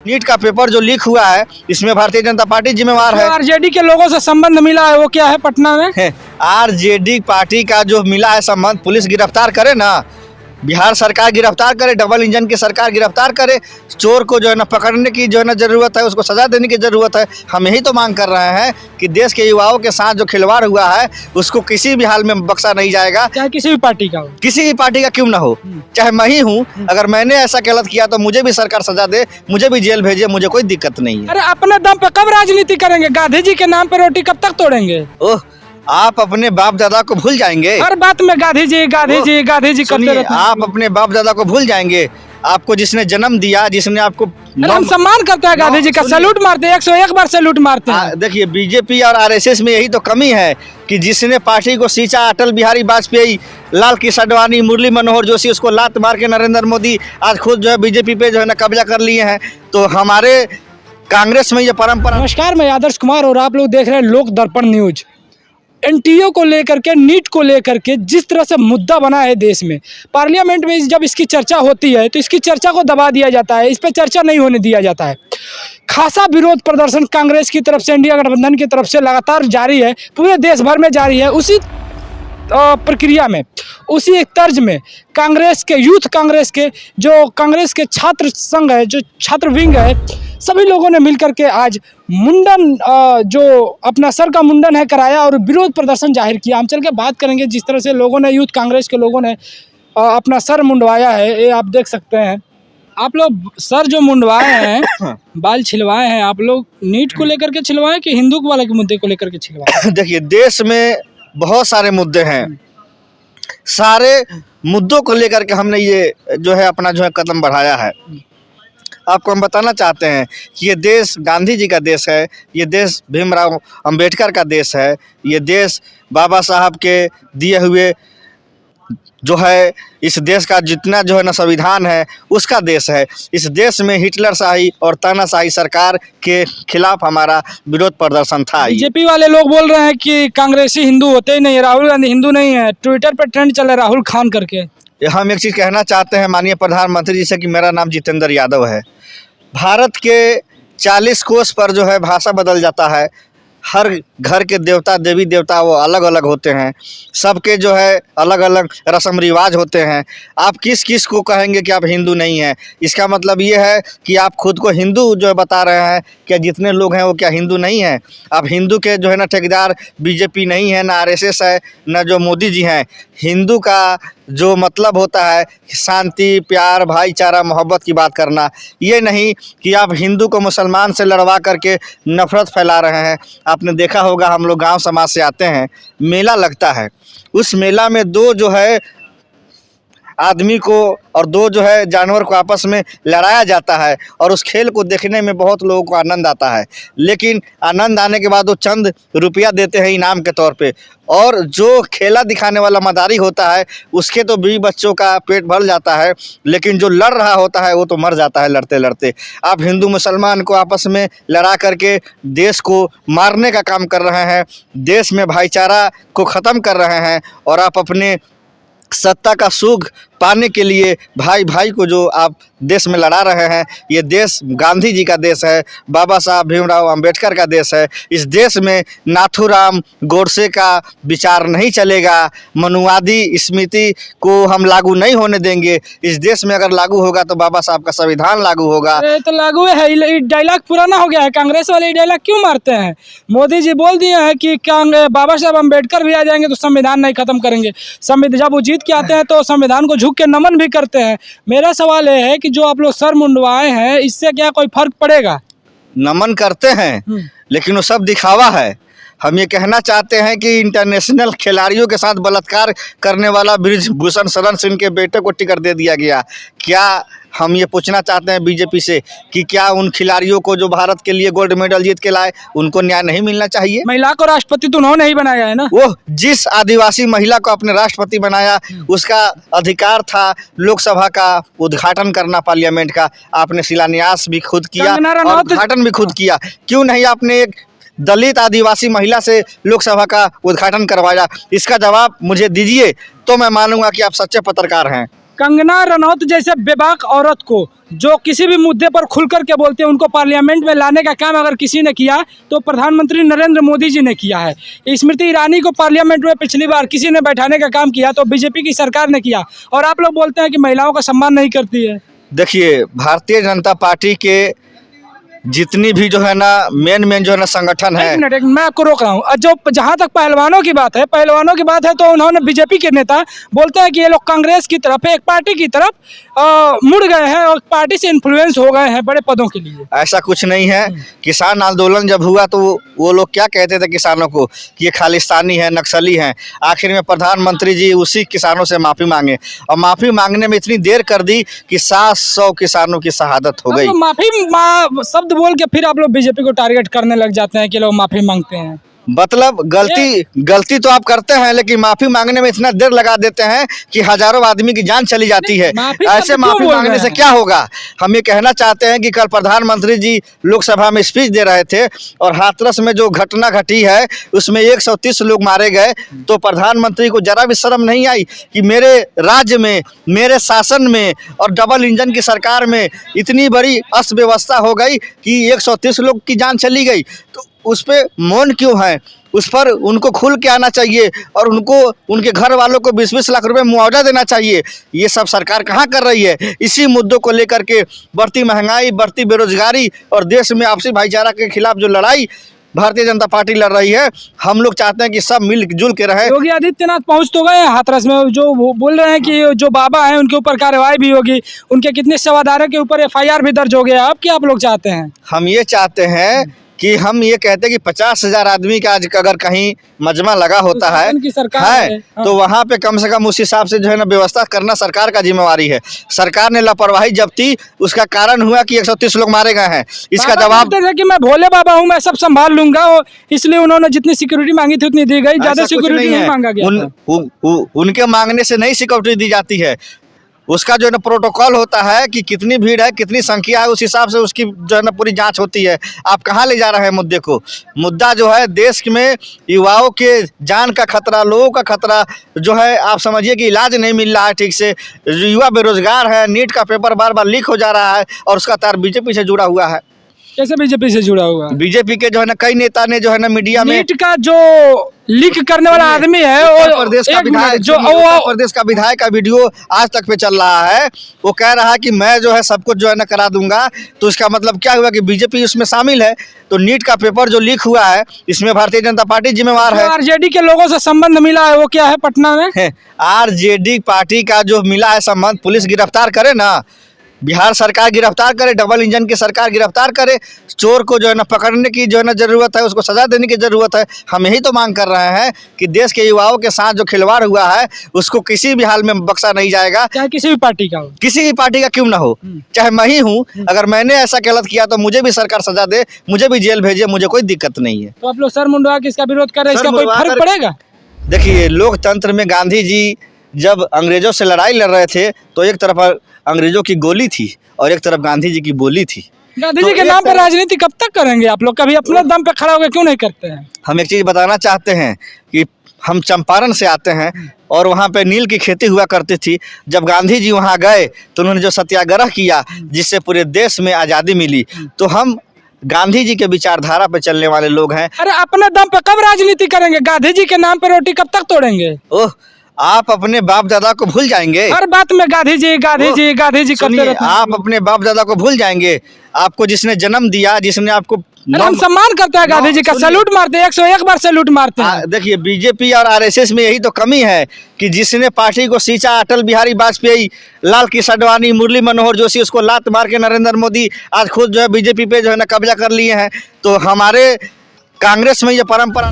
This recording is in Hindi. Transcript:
नीट का पेपर जो लीक हुआ है इसमें भारतीय जनता पार्टी जिम्मेवार है। आरजेडी के लोगों से संबंध मिला है वो क्या है पटना में? आरजेडी पार्टी का जो मिला है संबंध, पुलिस गिरफ्तार करे ना, बिहार सरकार गिरफ्तार करे, डबल इंजन की सरकार गिरफ्तार करे, चोर को जो है ना पकड़ने की जो है ना जरूरत है, उसको सजा देने की जरूरत है। हम यही तो मांग कर रहे हैं कि देश के युवाओं के साथ जो खिलवाड़ हुआ है उसको किसी भी हाल में बख्शा नहीं जाएगा, चाहे किसी भी पार्टी का हो, किसी भी पार्टी का क्यों ना हो, चाहे मैं ही हूँ। अगर मैंने ऐसा गलत किया तो मुझे भी सरकार सजा दे, मुझे भी जेल भेजे, मुझे कोई दिक्कत नहीं है। अरे अपने दम पे कब राजनीति करेंगे? गांधी जी के नाम पे रोटी कब तक तोड़ेंगे? ओह, आप अपने बाप दादा को भूल जाएंगे? हर बात में गांधी जी गांधी जी गांधी जी करते रहते हैं। आप अपने बाप दादा को भूल जाएंगे? आपको जिसने जन्म दिया, जिसने आपको हम सम्मान करते हैं गांधी जी का, सैल्यूट मारते हैं, 101 बार सैल्यूट मारते हैं। देखिए, बीजेपी और आरएसएस में यही तो कमी है कि जिसने पार्टी को सींचा, अटल बिहारी वाजपेयी, लाल कृष्ण आडवाणी, मुरली मनोहर जोशी, उसको लात मार के नरेंद्र मोदी आज खुद जो है बीजेपी पे जो है ना कब्जा कर लिए हैं। तो हमारे कांग्रेस में ये परंपरा। नमस्कार, मैं आदर्श कुमार और आप लोग देख रहे हैं लोक दर्पण न्यूज। एनटीओ को लेकर के, नीट को लेकर के जिस तरह से मुद्दा बना है देश में, पार्लियामेंट में जब इसकी चर्चा होती है तो इसकी चर्चा को दबा दिया जाता है, इस पर चर्चा नहीं होने दिया जाता है। खासा विरोध प्रदर्शन कांग्रेस की तरफ से, इंडिया गठबंधन की तरफ से लगातार जारी है, पूरे देश भर में जारी है। उसी प्रक्रिया में, उसी एक तर्ज में कांग्रेस के, यूथ कांग्रेस के, जो कांग्रेस के छात्र संघ है, जो छात्र विंग है, सभी लोगों ने मिलकर के आज मुंडन, जो अपना सर का मुंडन है, कराया और विरोध प्रदर्शन जाहिर किया। हम चल के बात करेंगे जिस तरह से लोगों ने, यूथ कांग्रेस के लोगों ने अपना सर मुंडवाया है। ये आप देख सकते हैं, आप लोग सर जो मुंडवाए हैं, बाल छिलवाए हैं, आप लोग नीट को लेकर के छिलवाए कि हिंदू वाले के मुद्दे को लेकर के छिलवाए? देखिए, देश में बहुत सारे मुद्दे हैं, सारे मुद्दों को लेकर के हमने ये जो है अपना जो है कदम बढ़ाया है। आपको हम बताना चाहते हैं कि ये देश गांधी जी का देश है, ये देश भीमराव अंबेडकर का देश है, ये देश बाबा साहब के दिए हुए जो है इस देश का जितना जो है ना संविधान है उसका देश है। इस देश में हिटलरशाही और तानाशाही सरकार के खिलाफ हमारा विरोध प्रदर्शन था। बीजेपी वाले लोग बोल रहे हैं कि कांग्रेसी हिंदू होते ही नहीं, राहुल गांधी हिंदू नहीं है। ट्विटर पर ट्रेंड चल रहा है राहुल खान करके। हम एक चीज़ कहना चाहते हैं माननीय प्रधानमंत्री जी से कि मेरा नाम जितेंद्र यादव है। भारत के 40 कोस पर जो है भाषा बदल जाता है, हर घर के देवता देवी देवता वो अलग अलग होते हैं, सबके जो है अलग अलग रस्म रिवाज होते हैं। आप किस किस को कहेंगे कि आप हिंदू नहीं हैं? इसका मतलब ये है कि आप खुद को हिंदू जो है बता रहे हैं। क्या जितने लोग हैं वो क्या हिंदू नहीं हैं? आप हिंदू के जो है ना ठेकेदार बीजेपी नहीं है, ना आरएसएस है, ना जो मोदी जी हैं। हिंदू का जो मतलब होता है शांति, प्यार, भाईचारा, मोहब्बत की बात करना, ये नहीं कि आप हिंदू को मुसलमान से लड़वा करके नफरत फैला रहे हैं। आपने देखा होगा, हम लोग गांव समाज से आते हैं, मेला लगता है, उस मेला में दो जो है आदमी को और दो जो है जानवर को आपस में लड़ाया जाता है और उस खेल को देखने में बहुत लोगों को आनंद आता है। लेकिन आनंद आने के बाद वो चंद रुपया देते हैं इनाम के तौर पे, और जो खेला दिखाने वाला मदारी होता है उसके तो भी बच्चों का पेट भर जाता है, लेकिन जो लड़ रहा होता है वो तो मर जाता है लड़ते लड़ते। आप हिंदू मुसलमान को आपस में लड़ा करके देश को मारने का काम कर रहे हैं, देश में भाईचारा को ख़त्म कर रहे हैं, और आप अपने सत्ता का सुख पाने के लिए भाई भाई को जो आप देश में लड़ा रहे हैं। ये देश गांधी जी का देश है, बाबा साहब भीमराव अंबेडकर का देश है। इस देश में नाथूराम गोडसे का विचार नहीं चलेगा, मनुवादी स्मृति को हम लागू नहीं होने देंगे। इस देश में अगर लागू होगा तो बाबा साहब का संविधान लागू होगा। अरे तो लागू है, डायलॉग पुराना हो गया है। कांग्रेस वाले डायलॉग क्यों मारते हैं? मोदी जी बोल दिए हैं कि बाबा साहब अम्बेडकर भी आ जाएंगे तो संविधान नहीं खत्म करेंगे। संविधान जब वो जीत के आते हैं तो संविधान को झुक के नमन भी करते हैं। मेरा सवाल ये है कि जो आप लोग सर मुंडवाए हैं, इससे क्या कोई फर्क पड़ेगा? नमन करते हैं लेकिन वो सब दिखावा है। हम ये कहना चाहते हैं कि इंटरनेशनल खिलाड़ियों के साथ बलात्कार करने वाला ब्रिजभूषण शरण सिंह के बेटे को टिकट दे दिया गया। क्या हम ये पूछना चाहते हैं बीजेपी से कि क्या उन खिलाड़ियों को जो भारत के लिए गोल्ड मेडल जीत के लाए उनको न्याय नहीं मिलना चाहिए? महिला को राष्ट्रपति तो उन्होंने ही बनाया है ना। वो जिस आदिवासी महिला को अपने राष्ट्रपति बनाया उसका अधिकार था लोकसभा का उद्घाटन करना, पार्लियामेंट का। आपने शिलान्यास भी खुद किया और उद्घाटन भी खुद किया। क्यों नहीं आपने एक दलित आदिवासी महिला से लोकसभा का उद्घाटन करवाया? इसका जवाब मुझे दीजिए तो मैं मानूंगा कि आप सच्चे पत्रकार हैं। कंगना रनौत जैसे बेबाक औरत को जो किसी भी मुद्दे पर खुल कर के बोलते हैं, उनको पार्लियामेंट में लाने का काम अगर किसी ने किया तो प्रधानमंत्री नरेंद्र मोदी जी ने किया है। स्मृति ईरानी को पार्लियामेंट में पिछली बार किसी ने बैठाने का काम किया तो बीजेपी की सरकार ने किया, और आप लोग बोलते हैं कि महिलाओं का सम्मान नहीं करती है। देखिए, भारतीय जनता पार्टी के जितनी भी जो है ना मेन जो है ना संगठन है। एक मिनट, मैं आपको रोक रहा हूँ। जो जहाँ तक पहलवानों की बात है तो उन्होंने बीजेपी के नेता बोलते हैं कि ये लोग कांग्रेस की तरफ, एक पार्टी की तरफ मुड़ गए हैं और पार्टी से इन्फ्लुएंस हो गए हैं बड़े पदों के लिए। ऐसा कुछ नहीं है। किसान आंदोलन जब हुआ तो वो लोग क्या कहते थे किसानों को कि ये खालिस्तानी है, नक्सली हैं। आखिर में प्रधानमंत्री जी उसी किसानों से माफ़ी मांगे, और माफ़ी मांगने में इतनी देर कर दी कि 700 किसानों की शहादत हो गई। तो माफी शब्द बोल के फिर आप लोग बीजेपी को टारगेट करने लग जाते हैं कि लोग माफी मांगते हैं। मतलब गलती तो आप करते हैं, लेकिन माफी मांगने में इतना देर लगा देते हैं कि हजारों आदमी की जान चली जाती है। ऐसे माफी मांगने से क्या होगा? हम ये कहना चाहते हैं कि कल प्रधानमंत्री जी लोकसभा में स्पीच दे रहे थे और हाथरस में जो घटना घटी है उसमें 130 लोग मारे गए, तो प्रधानमंत्री को जरा भी शर्म नहीं आई कि मेरे राज्य में, मेरे शासन में और डबल इंजन की सरकार में इतनी बड़ी अस्तव्यवस्था हो गई कि 130 लोग की जान चली गई। तो उस पर मौन क्यों है? उस पर उनको खुल के आना चाहिए और उनको, उनके घर वालों को 20-20 लाख रुपए मुआवजा देना चाहिए। ये सब सरकार कहाँ कर रही है? इसी मुद्दों को लेकर के बढ़ती महंगाई, बढ़ती बेरोजगारी और देश में आपसी भाईचारा के खिलाफ जो लड़ाई भारतीय जनता पार्टी लड़ रही है, हम लोग चाहते हैं कि सब मिलजुल के रहे। योगी आदित्यनाथ पहुंच तो गए हाथरस में, जो वो बोल रहे हैं कि जो बाबा हैं उनके ऊपर कार्रवाई भी होगी, उनके कितने सेवादारों के ऊपर FIR भी दर्ज हो गया। अब क्या आप लोग चाहते हैं? हम ये चाहते हैं कि हम ये कहते हैं कि 50,000 आदमी का आज अगर कहीं मजमा लगा होता है की सरकार है, हाँ। तो वहाँ पे कम से कम उस हिसाब से जो है ना व्यवस्था करना सरकार का जिम्मेवारी है। सरकार ने लापरवाही जब्ती, उसका कारण हुआ कि 130 लोग मारे गए हैं। इसका जवाब देते थे कि मैं भोले बाबा हूँ, मैं सब संभाल लूंगा, और इसलिए उन्होंने जितनी सिक्योरिटी मांगी थी उतनी दी गई, ज्यादा सिक्योरिटी नहीं मांगा गया। उनके मांगने से नहीं सिक्योरिटी दी जाती है। उसका जो है ना प्रोटोकॉल होता है कि कितनी भीड़ है, कितनी संख्या है, उस हिसाब से उसकी जो है ना पूरी जांच होती है। आप कहाँ ले जा रहे हैं मुद्दे को? मुद्दा जो है देश में युवाओं के जान का खतरा, लोगों का खतरा जो है, आप समझिए कि इलाज नहीं मिल रहा है ठीक से, युवा बेरोजगार है, नीट का पेपर बार बार लीक हो जा रहा है और उसका तार बीजेपी से जुड़ा हुआ है। कैसे बीजेपी से जुड़ा हुआ? बीजेपी के जो है ना कई नेता ने जो है ना मीडिया में, नीट का जो लीक करने वाला आदमी है उत्तर प्रदेश का विधायक, जो उत्तर प्रदेश का विधायक का वीडियो आज तक पे चल रहा है, वो कह रहा है कि मैं जो है सब कुछ जो है ना करा दूंगा। तो इसका मतलब क्या हुआ कि बीजेपी उसमें शामिल है। तो नीट का पेपर जो लीक हुआ है इसमें भारतीय जनता पार्टी जिम्मेवार है। RJD के लोगों से संबंध मिला है, वो क्या है पटना में? RJD पार्टी का जो मिला है संबंध, पुलिस गिरफ्तार करे ना, बिहार सरकार गिरफ्तार करे, डबल इंजन की सरकार गिरफ्तार करे। चोर को जो है ना पकड़ने की जो है ना ज़रूरत है, उसको सज़ा देने की ज़रूरत है। हम यही तो मांग कर रहे हैं कि देश के युवाओं के साथ जो खिलवाड़ हुआ है उसको किसी भी हाल में बख्शा नहीं जाएगा, चाहे किसी भी पार्टी का हो, किसी भी पार्टी का क्यों ना हो। चाहे मैं ही हूँ, अगर मैंने ऐसा गलत किया तो मुझे भी सरकार सजा दे, मुझे भी जेल भेजे, मुझे कोई दिक्कत नहीं है। तो आप लोग सर मुंडवा के इसका विरोध कर रहे हैं, इसका कोई फर्क पड़ेगा? देखिए, लोकतंत्र में गांधी जी जब अंग्रेजों से लड़ाई लड़ रहे थे तो एक तरफ अंग्रेजों की गोली थी और एक तरफ गांधी जी की बोली थी। गांधी जी के नाम पर राजनीति कब तक करेंगे आप लोग? कभी अपने दम पे खड़ा होकर क्यों नहीं करते हैं? हम एक चीज़ बताना चाहते हैं कि हम चंपारण से आते हैं और वहाँ पे नील की खेती हुआ करती थी। जब गांधी जी वहाँ गए तो उन्होंने जो सत्याग्रह किया जिससे पूरे देश में आज़ादी मिली, तो हम गांधी जी के विचारधारा पे चलने वाले लोग हैं। अरे अपने दम पे कब राजनीति करेंगे? गांधी जी के नाम पे रोटी कब तक तोड़ेंगे? ओह, आप अपने बाप दादा को भूल जाएंगे? हर बात में गांधी जी गांधी जी गांधी जी करते रहते हैं। आप अपने बाप दादा को भूल जाएंगे? आपको जिसने जन्म दिया, जिसने आपको, हम सम्मान करते हैं गांधी जी का, सैल्यूट मारते हैं, 101 बार सैल्यूट मारते हैं। देखिए, बीजेपी और RSS में यही तो कमी है कि जिसने पार्टी को सींचा, अटल बिहारी वाजपेयी, लाल कृष्ण आडवाणी, मुरली मनोहर जोशी, उसको लात मार के नरेंद्र मोदी आज खुद जो है बीजेपी पे जो है ना कब्जा कर लिए हैं। तो हमारे कांग्रेस में ये परंपरा